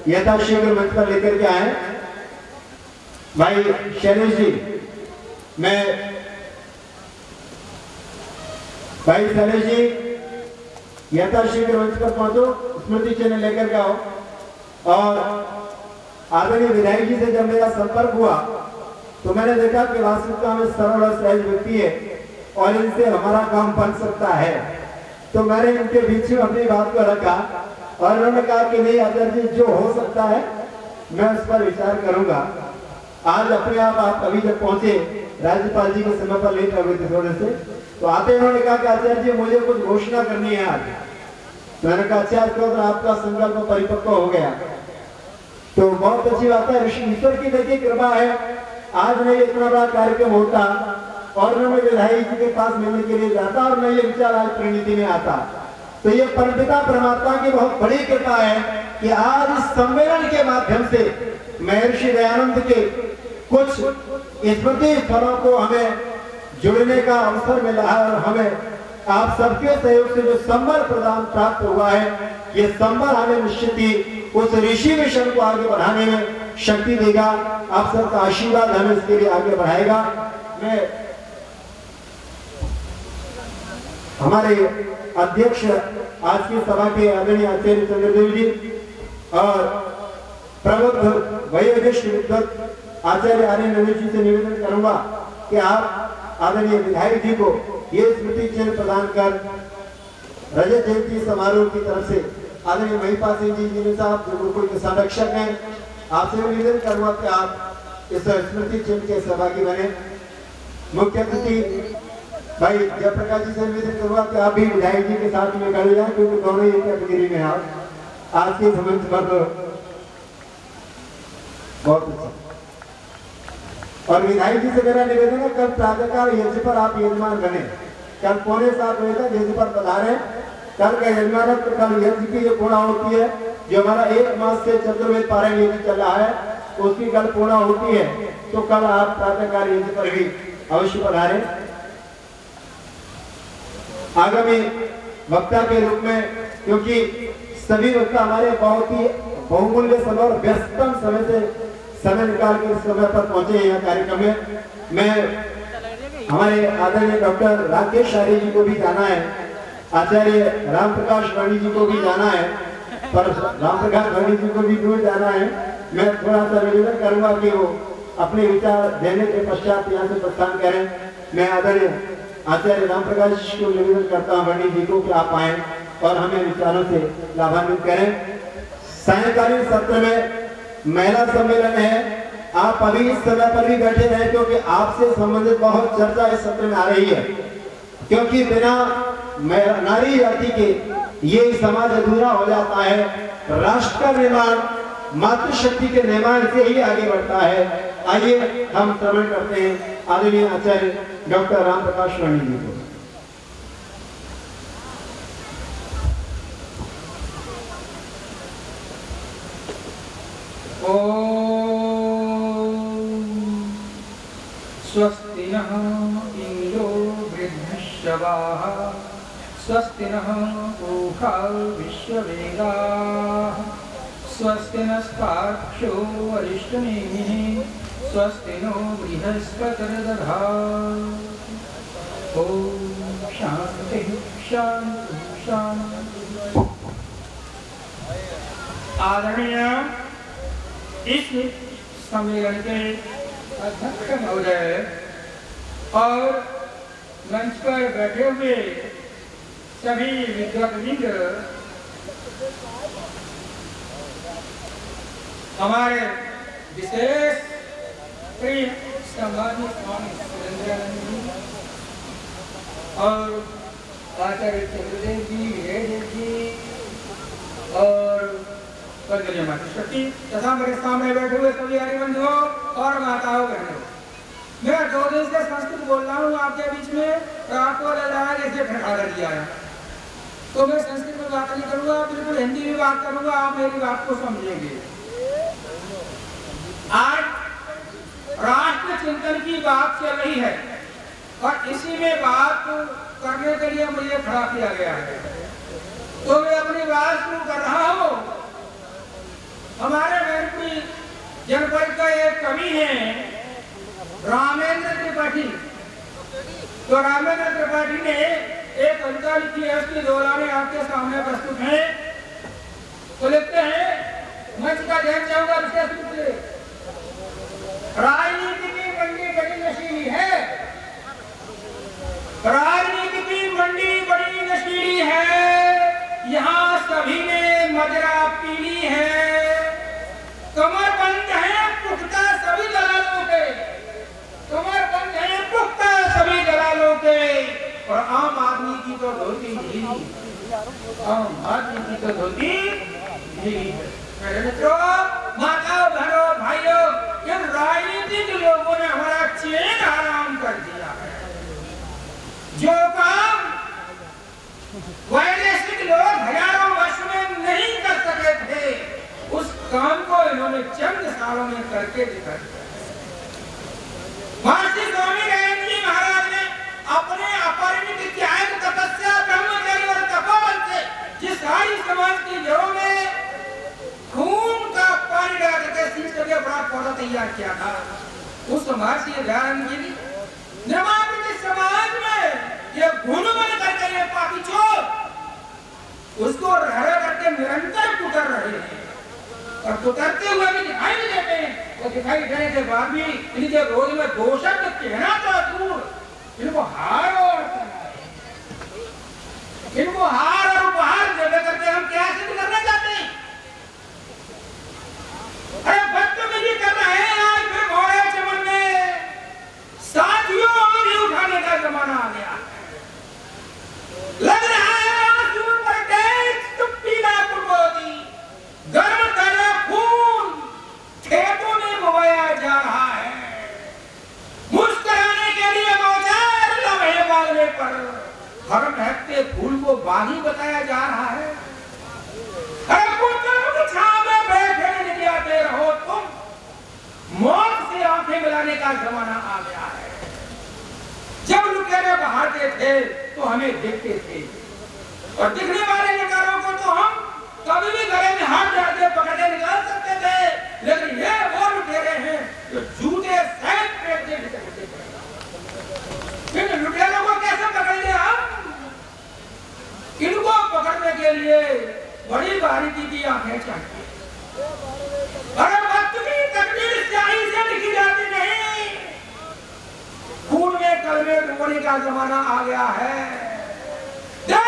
यथाशीघ्र मंच पर लेकर के आए। भाई शैलेश जी, मैं भाई शैलेश जी यथाशीघ्र मंच पर पहुंचो, स्मृति चिन्ह लेकर के आओ। और आदरणीय विधायक जी से जब मेरा संपर्क हुआ तो मैंने देखा कि वास्तविकता में सरल और सहज व्यक्ति है और इनसे हमारा काम बन सकता है। तो मैंने इनके बीच में अपनी बात को रखा और उन्होंने कहा कि नहीं आचार्य जी, जो हो सकता है मैं उस पर विचार करूंगा। आज अपने आप अभी जब पहुंचे, राज्यपाल जी के समय पर लेट हो गए थे थोड़े से, तो आते उन्होंने कहा कि आचार्य जी मुझे कुछ घोषणा करनी है आज। तो मैंने कहा अच्छा, तो आपका संकल्प परिपक्व हो गया तो बहुत अच्छी बात है। ईश्वर की देखिए कृपा है, आज नहीं इतना बड़ा कार्यक्रम होता और मैं विधायक जी के पास मिलने के लिए जाता और मैं ये विचार आज परिणति में आता। तो ये परमपिता परमात्मा की बहुत बड़ी कृपा है कि आज इस सम्मेलन के माध्यम से महर्षि दयानंद के कुछ स्मृति स्थलों को हमें जुड़ने का अवसर मिला है और हमें आप सबके सहयोग से जो संबल प्रदान प्राप्त हुआ है, ये संबल हमें निश्चित ही उस ऋषि मिशन को आगे बढ़ाने में शक्ति देगा। आप सबका आशीर्वाद हमें इसके लिए आगे बढ़ाएगा। मैं हमारे अध्यक्ष आज की सभा के आदरणीय आचार्य चंद्रदेव जी और प्रबुद्ध वयोज्येष्ठ विद्वत आचार्य आर्य नरेश जी से निवेदन करूंगा कि आप आदरणीय विधायक जी को ये स्मृति चिन्ह प्रदान कर रजत जयंती समारोह की तरफ से आदरणीय महिपाल सिंह जी जिन्हें साहब जो गुरुकुल के संरक्षक हैं, आपसे निवेदन करूंगा कि आप इस स्मृति चिन्ह के सहभागी बने। मुख्य अतिथि भाई जयप्रकाश जी से निवेदन करूंगा कि आप भी विधायक जी के साथ में खड़े जाए, क्योंकि दोनों ही कैटेगरी में आप आज के मंच पर बहुत अच्छा। और विधायक जी से मेरा निवेदन है, कल प्रातःकाल यज्ञ पर आप यजमान बने। कल 6:45 बजे तक यज्ञ पर पधारे। कल का यजमान, कल यज्ञ की जो पूर्णा होती है, जो हमारा 1 मास से चतुर्वेद पारायण यज्ञ चल रहा है, उसकी कल पूर्णा होती है। तो कल आप प्रातःकाल यज्ञ पर भी अवश्य पधारे। आगामी वक्ता के रूप में, क्योंकि सभी वक्ता हमारे बहुत ही बहुमूल्य समय और व्यस्तम समय से समय निकाल के इस समय पर पहुंचे हैं कार्यक्रम में, मैं हमारे आदरणीय डॉक्टर राकेश आर्य जी को भी जाना है, आचार्य राम प्रकाश वाणी जी को भी जाना है, पर राम प्रकाश वाणी जी को भी दूर जाना है। मैं थोड़ा सा निवेदन करूंगा कि वो अपने विचार देने के पश्चात यहाँ से प्रस्थान करें। मैं आदरणीय आचार्य राम प्रकाश को निवेदन करता हूँ वाणी जी को कि आप आए और हमें विचारों से लाभान्वित करें। सायंकालीन सत्र में महिला सम्मेलन है, आप अभी इस समय पर भी बैठे रहे, क्योंकि आपसे संबंधित बहुत चर्चा इस सत्र में आ रही है। क्योंकि बिना नारी जाति के ये समाज अधूरा हो जाता है। राष्ट्र का निर्माण मातृशक्ति के निर्माण से ही आगे बढ़ता है। आइए हम श्रवण करते हैं आदरणीय आचार्य डॉक्टर राम प्रकाश वाणी जी को। स्वस्ति नः इंद्रो वृद्धश्रवाः स्वस्ति नः पूषा विश्ववेदाः स्वस्ति नस्तार्क्ष्यो अरिष्टनेमिः स्वस्ति नो बृहस्पतिर्दधातु। ॐ शान्ति शान्ति शान्ति। आदरणीय इस सम्मेलन के अध्यक्ष महोदय और मंच पर बैठे हुए सभी विद्वत्वृंद, हमारे विशेष प्रिय सम्मानित स्वामी सुरेंद्रानंद जी और आचार्य चंद्रदेव जी, विजय जी और वंदनीय मातृशक्ति तथा मेरे सामने बैठे हुए सभी हरिबंधुओं और माताओं बहनों, मैं 2 दिन से संस्कृत बोल रहा हूँ आपके बीच में, और आपको लगा जैसे ठिकाना दिया है, तो मैं संस्कृत में बात नहीं करूँगा, बिल्कुल हिंदी में बात करूँगा, आप मेरी बात को समझेंगे। आज राष्ट्र चिंतन की बात चल रही है और इसी में बात करने के लिए मुझे खड़ा किया गया है, तो मैं अपनी बात शुरू कर रहा हूँ। हमारे जनपद का एक कवि है रामेंद्र त्रिपाठी। तो रामेंद्र त्रिपाठी ने एक कविता लिखी है, उसकी दो लाइनें आपके सामने प्रस्तुत हैं। तो लिखते हैं, मंच का ध्यान चाहूंगा विशेष रूप से। राजनीति की मंडी बड़ी नशीली है, राजनीति की मंडी बड़ी नशीली है, यहाँ सभी ने मदिरा पीली है, कमर बंद है पुख्ता सभी दलालों के, कमर बंद है पुख्ता सभी दलालों के, और आम आदमी की तो धोती ढीली, आम आदमी की तो धोती ढीली। मेरे मित्रों, माताओं, बहनों, भाइयों, इन राजनीतिक लोगों ने हमारा चैन हराम कर दिया है। जो काम वैदेशिक लोग हजारों वर्ष में नहीं कर सके थे, उस काम को इन्होंने चंद सालों में करके दिखा दिया। महर्षि स्वामी दयानंद जी महाराज ने अपने अपरिमित त्याग, तपस्या, ब्रह्मचर्य और तपोबल से जिस सारी समाज की जड़ों में खून का पानी डाल के सींच करके बड़ा पौधा तैयार किया था, उस महर्षि दयानंद जी ने निर्मापित समाज में ये गुण बन करके ये पापी चोर उसको रह करके निरंतर कुतर रहे हैं, और कुतरते हुए भी दिखाई नहीं देते हैं। तो दिखाई देने के बाद भी इनके रोज में दो शब्द कहना तो दूर, इनको हार और इनको हार और उपहार दे करके हम क्या सिद्ध करना चाहते हैं? अरे बदतमीजी कर रहे हैं आज फिर घोड़े चमन में, साथियों उंगली उठाने का जमाना आ गया है। लग रहा है आंसू पर देख चुप्पी ना कुर्बानी, गर्म ताजा खून खेतों में बोया जा रहा है, मुस्कुराने के लिए मौजार लम्हे बागने पर हर महकते फूल को बागी बताया जा रहा है। अरे पुत्रों की छांव में बैठे निकलते रहो तुम, मौत से आंखें मिलाने का जमाना आ गया है। जब लुटेरे बहाते थे तो हमें देखते थे, और दिखने वाले लुटेरों को तो हम कभी भी गले में हाथ डाल के पकड़ के निकाल सकते थे, लेकिन ये वो लुटेरे हैं जो जूते सहित पेट के भीतर घुसे पड़े। इन लुटेरों को कैसे पकड़ेंगे हम? इनको पकड़ने के लिए बड़ी बारीकी की आंखें चाहिए। अरे वक्त की तकदीर स्याही से लिखी जाती नहीं, खून में कलमे डूबने का जमाना आ गया है। दर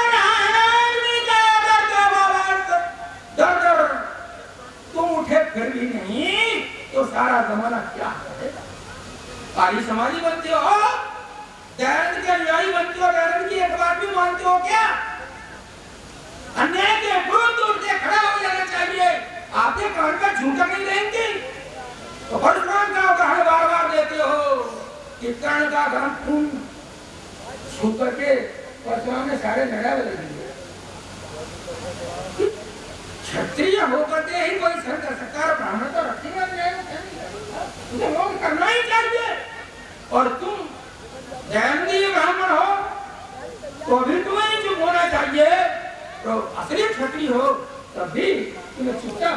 तुम उठे फिर भी नहीं तो सारा जमाना क्या करेगा? आर्य समाजी बनते हो, दयानंद के अनुयायी बनते हो, दयानंद की एक बात भी मानते हो क्या? अन्याय के विरुद्ध दूर से खड़ा हो जाना चाहिए। आपके कान पर झूठा नहीं देंगे तो परशुराम का उदाहरण बार बार देते हो कि कर्ण का गर्म खून छू करके परशुराम ने सारे लड़ा बदल दिए। क्षत्रिय होकर के ही कोई सर कर सकता है, ब्राह्मण तो रखेगा नहीं, लोग करना ही चाहिए। और तुम दयानंदी ब्राह्मण हो तो भी तुम्हें चुप होना चाहिए, तो असली क्षत्रिय हो तब भी तुम्हें चुपचाप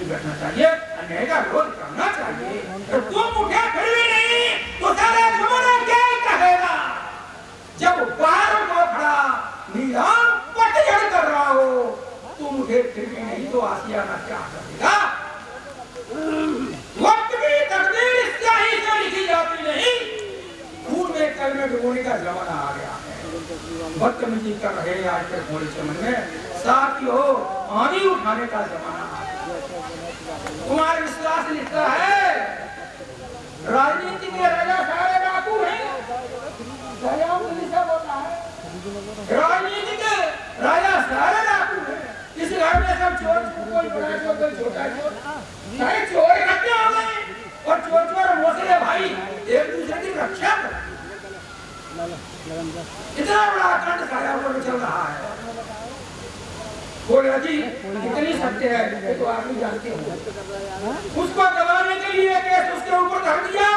बैठना चाहिए, अन्याय का विरोध करना चाहिए। तो तुम उठे फिर भी नहीं तो सारा जमाना क्या कहेगा? जब बाहर को खड़ा नीलाम पटजड़ कर रहा हो, तुम उठे फिर भी नहीं तो आसियाना क्या करेगा? वक्त की तकदीर स्याही से लिखी जाती नहीं, खून में कलमे डुबोने का जमाना आ गया है। बदतमीजी कर रहे हैं आज के घोड़े चमन में, साथियों आंधी उठाने का जमाना आ गया। कुमार विश्वास लिखता है, राजनीति के राजा सारे डाकू हैं, बोलता है राजनीति के राजा सारे डाकू हैं। इस घर में सब चोर, कोई बड़ा चोर कोई छोटा चोर, सारे चोर इकट्ठे हो गए और चोर चोर मोसे भाई एक दूसरे की रक्षा कर। इतना बड़ा कांड साया ऊपर चल रहा है। बोले जी कितनी सत्य है ये तो आप ही जानते हो। उसको दबाने के लिए केस उसके ऊपर धर दिया,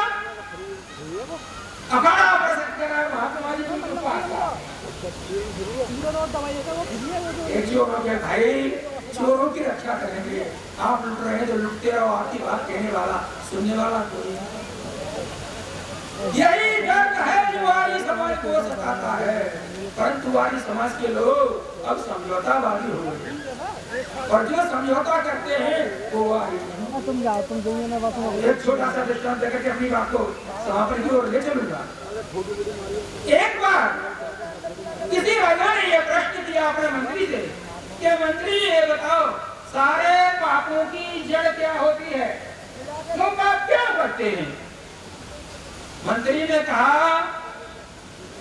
अखाड़ा प्रसन्न करा महात्मा जी के पास। एक जो भाई चोरों की रक्षा करेंगे। आप लुट रहे हैं तो लुटते रहो, आपकी बात कहने वाला सुनने वाला कोई नहीं। यही डर है जो आर्य समाज को सताता है, परंतु आर्य समाज के लोग अब समझौतावादी हो गए और जो समझौता करते हैं वो आर्य नहीं। एक छोटा सा दृष्टांत देकर के अपनी बात को समापन की ओर ले चलूंगा। एक बार किसी राजा ने यह प्रश्न किया अपने मंत्री से कि मंत्री ये बताओ सारे पापों की जड़ क्या होती है, तो पाप क्या करते हैं? मंत्री ने कहा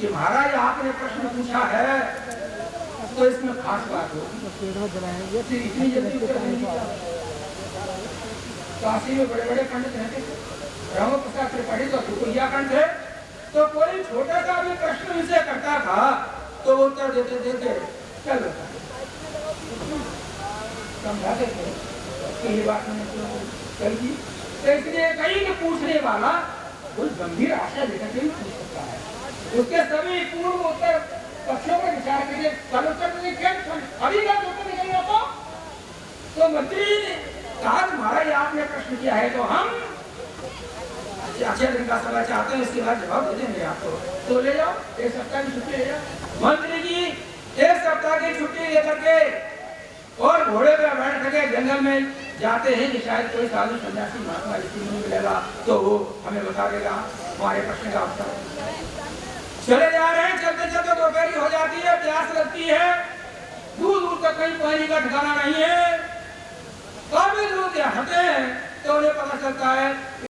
कि महाराज आपने प्रश्न पूछा है तो इसमें खास बात होगी, इतनी जल्दी उत्तर नहीं दिया। काशी में बड़े बड़े पंडित रहते थे, राम प्रसाद त्रिपाठी तो सुकुइया कंठ है, तो कोई छोटा सा भी प्रश्न इनसे करता था तो वो उत्तर देते थे चल बता समझाते थे कि ये बात मैंने कल की। तो इसलिए कहीं के पूछने वाला कोई गंभीर आशा लेकर के भी पूछ सकता है, उसके सभी पूर्व उत्तर पक्षों पर विचार करिए। कल उत्तर अभी का उत्तर निकलेगा तो मंत्री ने कहा महाराज आपने प्रश्न किया है तो हम अच्छे दिन का समय चाहते हैं, इसके बाद जवाब दे देंगे आपको, तो ले जाओ, एक सप्ताह की छुट्टी ले जाओ। मंत्री जी एक सप्ताह की छुट्टी लेकर के और घोड़े पे बैठ करके जंगल में जाते हैं कि शायद कोई साधु सन्यासी महात्मा ऋषि मुनि मिलेगा तो वो हमें बता देगा हमारे प्रश्न का उत्तर। चले जा रहे हैं, चलते चलते दोपहरी हो जाती है, प्यास लगती है, दूर दूर तक कहीं पानी का ठिकाना नहीं है, काफी दूर हटे हैं तो उन्हें पता चलता है